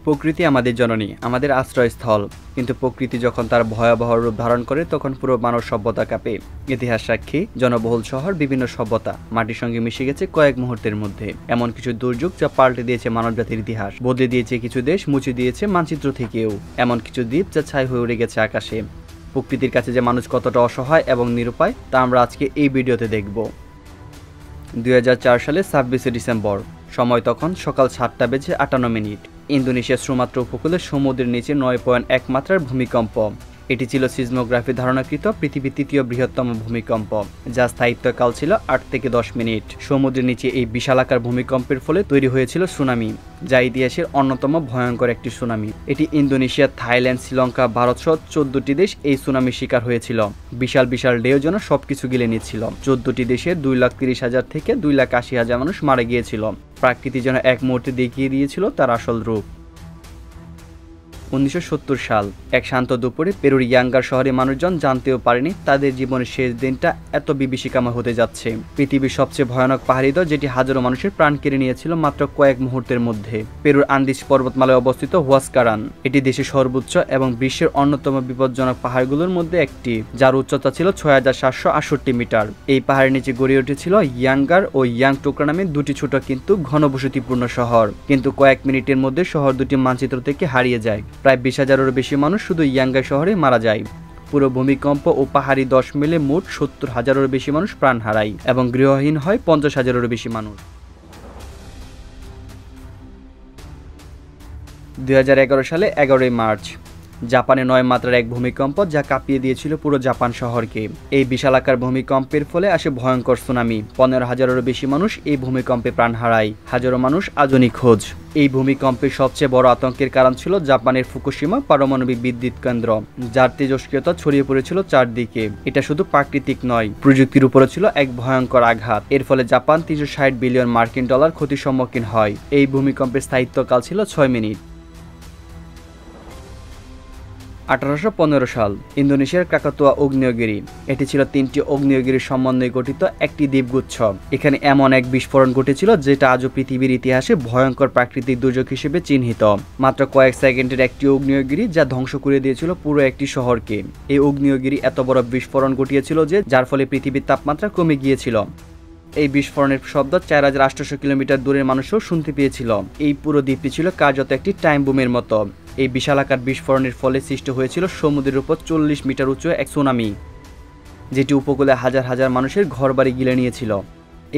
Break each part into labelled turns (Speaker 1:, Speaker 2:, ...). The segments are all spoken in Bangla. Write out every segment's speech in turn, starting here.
Speaker 1: প্রকৃতি আমাদের জননী, আমাদের আশ্রয়স্থল। কিন্তু প্রকৃতি যখন তার ভয়াবহ রূপ ধারণ করে তখন পুরো মানব সভ্যতা কাঁপে। ইতিহাস সাক্ষী, জনবহুল শহর, বিভিন্ন সভ্যতা মাটির সঙ্গে মিশে গেছে কয়েক মুহূর্তের মধ্যে। এমন কিছু দুর্যোগ যা পাল্টে দিয়েছে মানবজাতির ইতিহাস, বদলে দিয়েছে কিছু দেশ, মুছে দিয়েছে মানচিত্র থেকেও। এমন কিছু দ্বীপ যা ছাই হয়ে উড়ে গেছে আকাশে। প্রকৃতির কাছে যে মানুষ কতটা অসহায় এবং নিরুপায় তা আমরা আজকে এই ভিডিওতে দেখব। 2004 সালে 26 ডিসেম্বর, সময় তখন সকাল 7:58। ইন্দোনেশিয়ার সুমাত্রা উপকূলে সমুদ্রের নিচে 9.1 মাত্রার ভূমিকম্প। এটি ছিল সিজমোগ্রাফি ধারণাকৃত পৃথিবীর তৃতীয় বৃহত্তম ভূমিকম্প, যার স্থায়িত্বকাল ছিল 8 থেকে 10 মিনিট। সমুদ্রের নিচে এই বিশালাকার ভূমিকম্পের ফলে তৈরি হয়েছিল সুনামি, যা ইতিহাসের অন্যতম ভয়ঙ্কর একটি সুনামি। এটি ইন্দোনেশিয়া, থাইল্যান্ড, শ্রীলঙ্কা, ভারত সহ 14টি দেশ এই সুনামির শিকার হয়েছিল। বিশাল বিশাল ঢেউ যেন সবকিছু গিলে নিচ্ছিল। 14টি দেশের 2,30,000 থেকে 2,80,000 মানুষ মারা গিয়েছিল। প্রকৃতি যেন এক মুহূর্তে দেখিয়ে দিয়েছিল তার আসল রূপ। 1970 সাল, এক শান্ত দুপুরে পেরুর ইয়াঙ্গার শহরে মানুষজন জানতেও পারেনি তাদের জীবনের শেষ দিনটা এত বিভীষিকাময় হতে যাচ্ছে। পৃথিবীর সবচেয়ে ভয়ানক পাহাড়ি দ যেটি হাজারো মানুষের প্রাণ কেড়ে নিয়েছিল মাত্র কয়েক মুহূর্তের মধ্যে। পেরুর আন্দিজ পর্বতমালায় অবস্থিত হুয়াসকারান, এটি দেশের সর্বোচ্চ এবং বিশ্বের অন্যতম বিপজ্জনক পাহাড়গুলোর মধ্যে একটি, যার উচ্চতা ছিল 6,768 মিটার। এই পাহাড়ের নিচে গড়ে উঠেছিল ইয়াঙ্গার ও ইয়াংটোকরা নামে দুটি ছোট কিন্তু ঘনবসতিপূর্ণ শহর। কিন্তু কয়েক মিনিটের মধ্যে শহর দুটি মানচিত্র থেকে হারিয়ে যায়। প্রায় 20,000-এরও বেশি মানুষ শুধু ইয়াঙ্গা শহরে মারা যায়। পুরো ভূমিকম্প ও পাহাড়ি 10 মিলে মোট 70,000-এরও বেশি মানুষ প্রাণ হারায় এবং গৃহহীন হয় 50,000-এরও বেশি মানুষ। 2011 সালে 11 মার্চ, জাপানে 9 মাত্রার এক ভূমিকম্প যা কাঁপিয়ে দিয়েছিল পুরো জাপান শহরকে। এই বিশালাকার ভূমিকম্পের ফলে আসে ভয়ঙ্কর সুনামি। 15,000-এরও বেশি মানুষ এই ভূমিকম্পে প্রাণ হারায়। হাজারো মানুষ আজও নিখোঁজ। এই ভূমিকম্পের সবচেয়ে বড় আতঙ্কের কারণ ছিল জাপানের ফুকুশিমা পারমাণবিক বিদ্যুৎ কেন্দ্র, যার তেজস্ক্রিয়তা ছড়িয়ে পড়েছিল চারদিকে। এটা শুধু প্রাকৃতিক নয়, প্রযুক্তির উপরে ছিল এক ভয়ঙ্কর আঘাত। এর ফলে জাপান 360 বিলিয়ন মার্কিন ডলার ক্ষতির সম্মুখীন হয়। এই ভূমিকম্পের স্থায়িত্বকাল ছিল 6 মিনিট। 1815 সাল, ইন্দোনেশিয়ার কাকাতুয়া আগ্নেয়গিরি। এটি ছিল 3টি আগ্নেয়গিরির সমন্বয়ে গঠিত একটি দ্বীপগুচ্ছ। এখানে এমন এক বিস্ফোরণ ঘটেছিল যেটা আজও পৃথিবীর ইতিহাসে ভয়ঙ্কর প্রাকৃতিক দুর্যোগ হিসেবে চিহ্নিত। মাত্র কয়েক সেকেন্ডের একটি আগ্নেয়গিরি যা ধ্বংস করে দিয়েছিল পুরো একটি শহরকে। এই আগ্নেয়গিরি এত বড় বিস্ফোরণ ঘটিয়েছিল যে যার ফলে পৃথিবীর তাপমাত্রা কমে গিয়েছিল। এই বিস্ফোরণের শব্দ 4,800 কিলোমিটার দূরের মানুষও শুনতে পেয়েছিল। এই পুরো দ্বীপটি ছিল কার্যত একটি টাইম বুমের মতো। এই বিশালাকার বিস্ফোরণের ফলে সৃষ্টি হয়েছিল সমুদ্রের উপর 40 মিটার উঁচু এক সুনামি, যেটি উপকূলে হাজার হাজার মানুষের ঘরবাড়ি গিলে নিয়েছিল।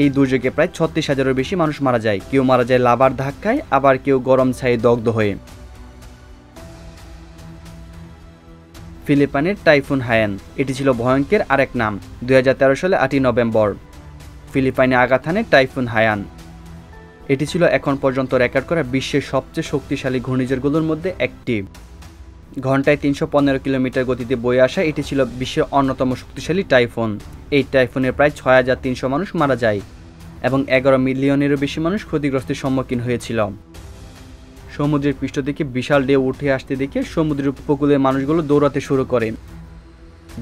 Speaker 1: এই দুর্যোগে প্রায় 36,000-এরও বেশি মানুষ মারা যায়। কেউ মারা যায় লাভার ধাক্কায়, আবার কেউ গরম ছায়ে দগ্ধ হয়ে। ফিলিপাইনের টাইফুন হায়ান, এটি ছিল ভয়ঙ্কর আরেক নাম। 2013 সালে 8 নভেম্বর, ফিলিপাইনে আঘাত হানে টাইফুন হায়ান। এটি ছিল এখন পর্যন্ত রেকর্ড করা বিশ্বের সবচেয়ে শক্তিশালী ঘূর্ণিঝড়গুলোর মধ্যে একটি। ঘন্টায় 315 কিলোমিটার গতিতে বয়ে আসা এটি ছিল বিশ্বের অন্যতম শক্তিশালী টাইফুন। এই টাইফুনের প্রায় 6,300 মানুষ মারা যায় এবং 11 মিলিয়নেরও বেশি মানুষ ক্ষতিগ্রস্তের সম্মুখীন হয়েছিল। সমুদ্রের পৃষ্ঠ থেকে বিশাল ঢেউ উঠে আসতে দেখে সমুদ্রের উপকূলের মানুষগুলো দৌড়াতে শুরু করে।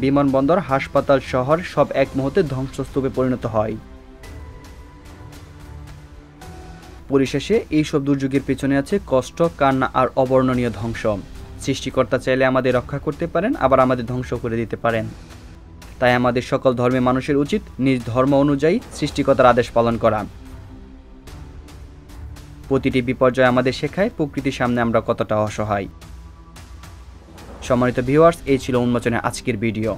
Speaker 1: বিমানবন্দর, হাসপাতাল, শহর সব এক মুহূর্তে ধ্বংসস্তূপে পরিণত হয়। পরিশেষে এইসব দুর্যোগের পেছনে আছে কষ্ট, কান্না আর অবর্ণনীয় ধ্বংস। সৃষ্টিকর্তা চাইলে আমাদের রক্ষা করতে পারেন, আবার আমাদের ধ্বংস করে দিতে পারেন। তাই আমাদের সকল ধর্মের মানুষের উচিত নিজ ধর্ম অনুযায়ী সৃষ্টিকর্তার আদেশ পালন করা। প্রতিটি বিপর্যয় আমাদের শেখায় প্রকৃতির সামনে আমরা কতটা অসহায়। সম্মানিত ভিউয়ার্স, এই ছিল উন্মোচনের আজকের ভিডিও।